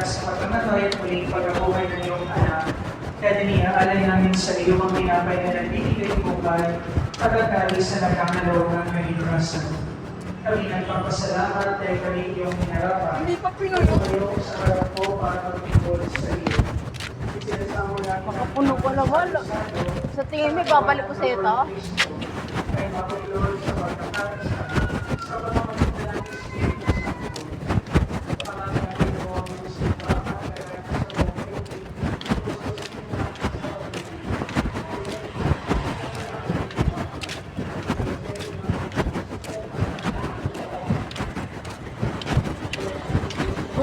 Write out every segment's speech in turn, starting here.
sa pagkamatay at muling pagkabuhay ng iyong anak. Kaya diniaalay namin sa iyo ang pinapay na nagbibigay buhay, pagkakali sa nagkakaloob ng kaligtasan. Kami nagpapasalamat dahil kami iyong hinarapan. Hindi pa pinuno. Kayo sa harap ko para magpipol sa iyo. Isinasamo namin Makapuno ko naman. Sa tingin mo, babalik ko sa'yo to? ay mapaglood sa pagkakasalan. Sa pamamagitan ng Espiritu Santo. Pangalan ng Panginoong Hesus, pangalan ng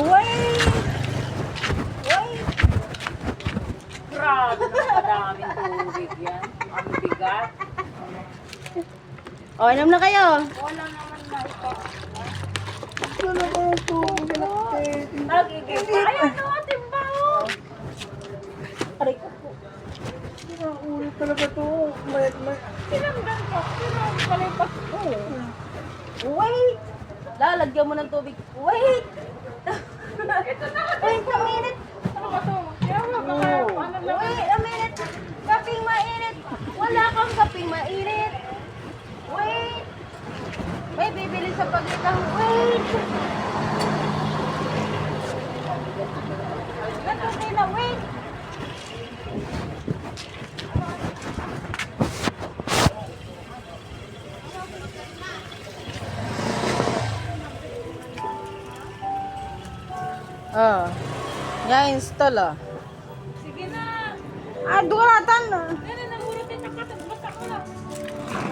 Wait! Wait! Grabe, napakadaming tubig yan. Ang bigat. O, inom na kayo. Wala naman na ito. Wala naman tubig. Nagiging pa. Ayan o, timbaho. Aray ko po. ulo talaga to. Tinanggal ko. Pinapalipas ko. Wait! Lalagyan mo ng tubig. Wait! Ito na. Wait a minute. Ano ba to? Wait a minute. Kaping mainit. Wala kang kaping mainit. Wait. May bibili sa paglitang. Wait. Ganun na. Wait. Install Sige na. Duratan. Nene, namurutin na ka. Basta ko na.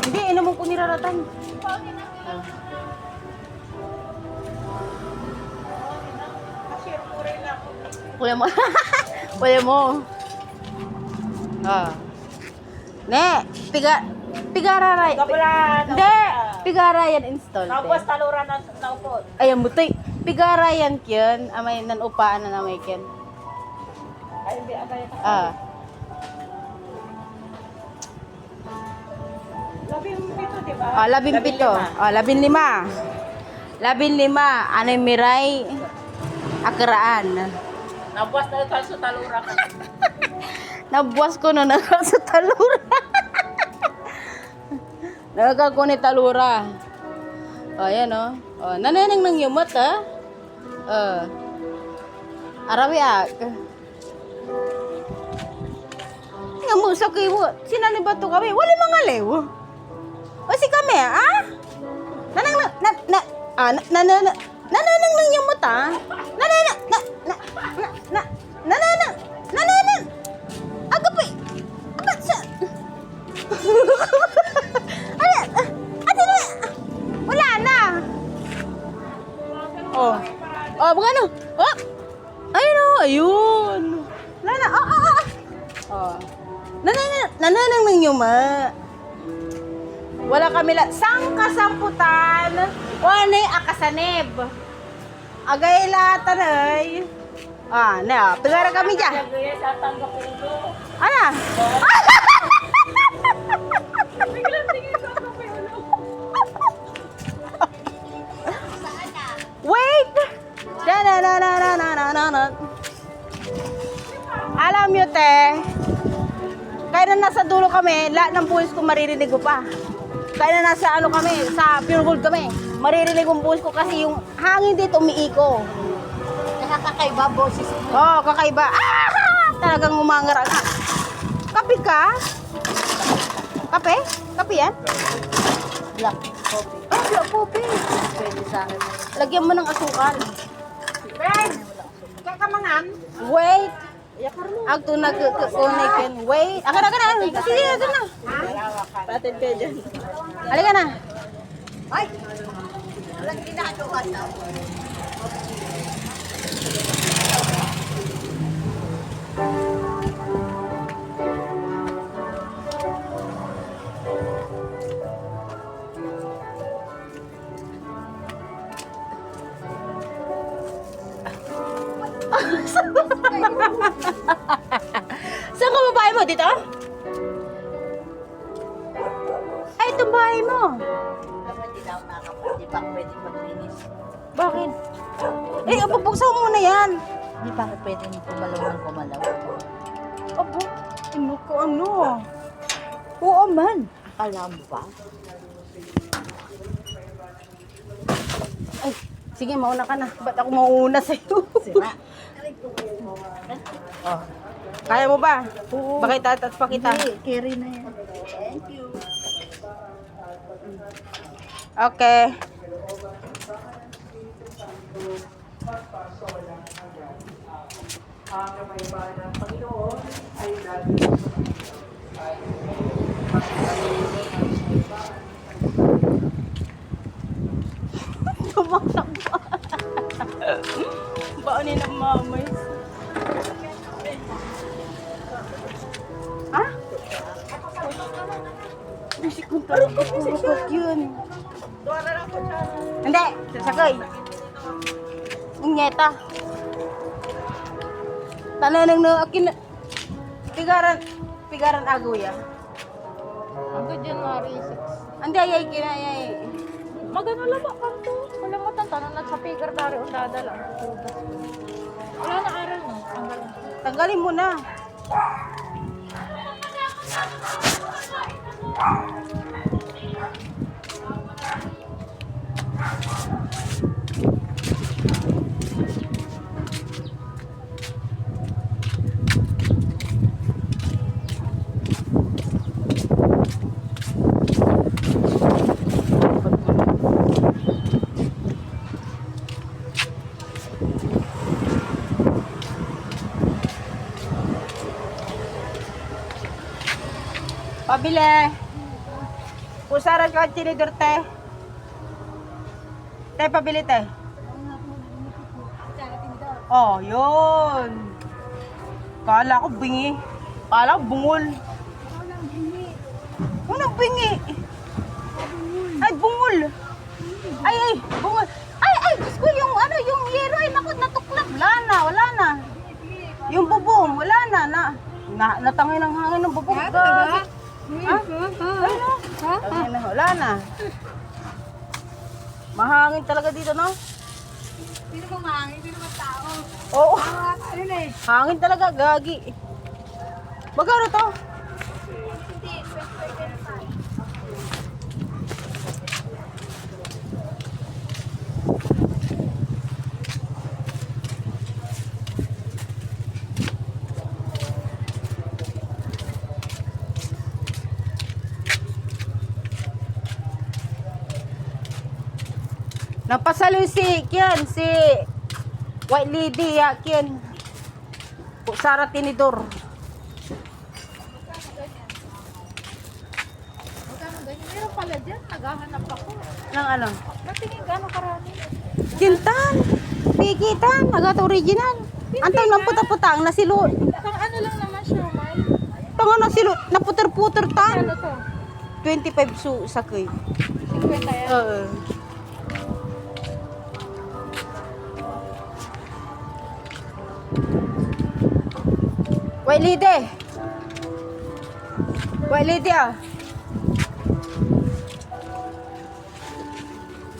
Hindi, inaman ko niraratan. Kuya mo. Kuya mo. Ne, pigararay. Hindi, pigarayan install. Tapos taluran na naupot. Ayan mo, tay. Pigarayan kyan. Amay nanupaan na namay kyan. Ay, hindi agay na. Labing pito. 15. 15. Anay miray. Akaraan. Nabuwas na ito sa taluran. Nabuwas ko na sa talura. Nagkakal ko ni talura. Ayan o. Nananang nang yumot ha. Arawiak. Nga mo sa kiwo. Sinani ba ito kami? Wala mga lew. O si kami ha? Nananang nang yumot ha? Nananang. Agapay. Abat sa. Ayan. Ate na. Wala na. Bukano? Ayun. Wala na. Nananang nang yuma. Wala kami sang kasamputan. Wanay akasaneb. Agay latan ay. Pagara kami dyan. Nagaya sa tanggap ulo. Ano? Biglang tingin ko ako pa ulo. Wait! Alam nyo, te, kaya na nasa dulo kami, lahat ng buwis ko maririnig ko pa. Kaya na nasa kami, sa pure gold kami, maririnig yung buwis ko kasi yung hangin dito umiiko. Nakakakaiba boses mo. Kakaiba. Talagang umangara na. Kape ka? Kape? Kape yan? Black coffee. Black coffee. Pwede sa akin. Lagyan mo ng asukal. Ben! Kakamangan? Wait. Agto nag-connect. Wait. Akan na. Sige, ito na. Patin kayo dyan. Halika na. Ay! Walang ginagawa na. Saan ka babae mo? Dito? Ay, itong bahay mo. Hindi na ako nakakapag. Di ba pwede maglinis? Bakit? Eh, pabuksan mo muna yan. Hindi pa pwedeng kumalaw ng kumalaw. Abo, ano ko ano? Oo man. Akala mo ba? Ay, sige, mauna ka na. Ba't ako mauna sa'yo? Sira. Oh. Kaya mo ba? Oo. Pakita at pakita. Hindi, carry na yan. Thank you. Okay. Ang kamayabaan ng Panginoon ay lagi Tumatak pa. Baanin ang mamay. Ha? Bisik ko talaga. Bisik yun. Hindi, sasakay. Unyeta. Tananang na akin. Pigaran agoya. Hanggang January 6. Andi ay kinayay. Magano lang ba kanto? Wala mo tantanan na sa pigar dari ang dadala. Wala na aral no. Tanggalin mo na. Pabili. Pusara ka tinidor te. Te, pabili te. Oh, yun. Kala ko bingi. Kala ko bungol. Unang bingi. Ay, bungol. Ay, bungol. Ay, Diyos ko, yung ano, yung yero, ay, naku, natuklap. Wala na. Yung bubong, wala na. Natangin ng hangin ng bubong. Ha? Tangin na, wala na. Mahangin talaga dito, no? Sino bang mahangin? Sino bang tao? Oo. Ano na eh? Hangin talaga, gagi. Magkano to? Hindi, 25. Napasalo si White Lady yakin. Pusara tinidor. Magkano ganyan? Meron pala dyan. Naghahanap ako. Nang ano? Natingin gano'ng karami. Kintan. Pikitan. Agat original. Antang ng puta-putang na silot. Pang ano lang naman siya, May. Tango na silot. Naputer-puter Ano tan. to? 25 su sakay. 50 yan. Oo. White Lady. White Lady ah.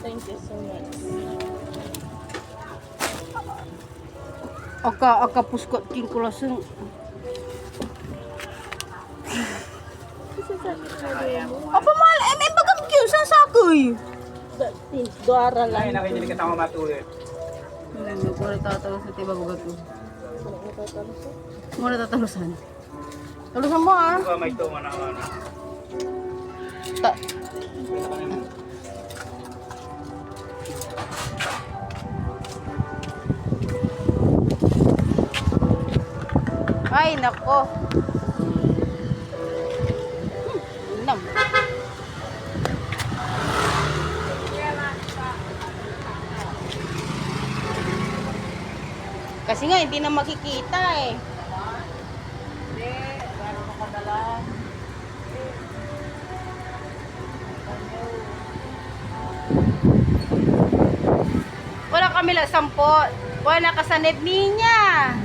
Thank you so much. Aka puskot king kulaseng. Apa mal bagam kyu sa sakoy. Duara lang. Ay, nakikinig ka tama matuloy. Hindi ko rin tatalo sa tiba bagat ko. Muna tatalusan. Talusan mo ah. Ikaw may tunga na ano. Ta Ay, nako. Nam. Kasi nga, hindi na makikita eh. Wala kami lang 10. Wala kasanib niya.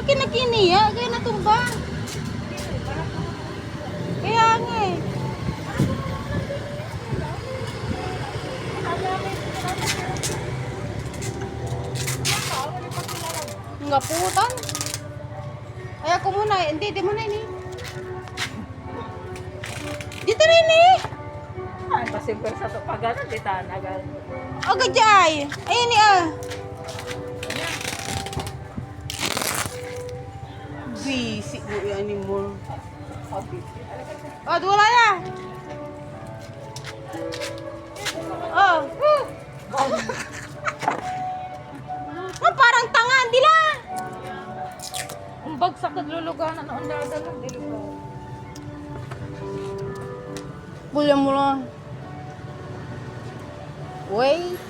Akin na kiniya, kaya natumba. Kaya nga eh. Nga putan. Ay ako muna, hindi, di mo na ini. Dito rin eh. Ay, pasimper sa tupagan, di tanagal. O gajay. Ayun ni ah. Busy mo yan ni mo. Oh, wala na. Oh. Oh, parang tanga, di lang. Ang bagsak at luluganan ang dadalang dilugaw. Bulan mo lang. Wait.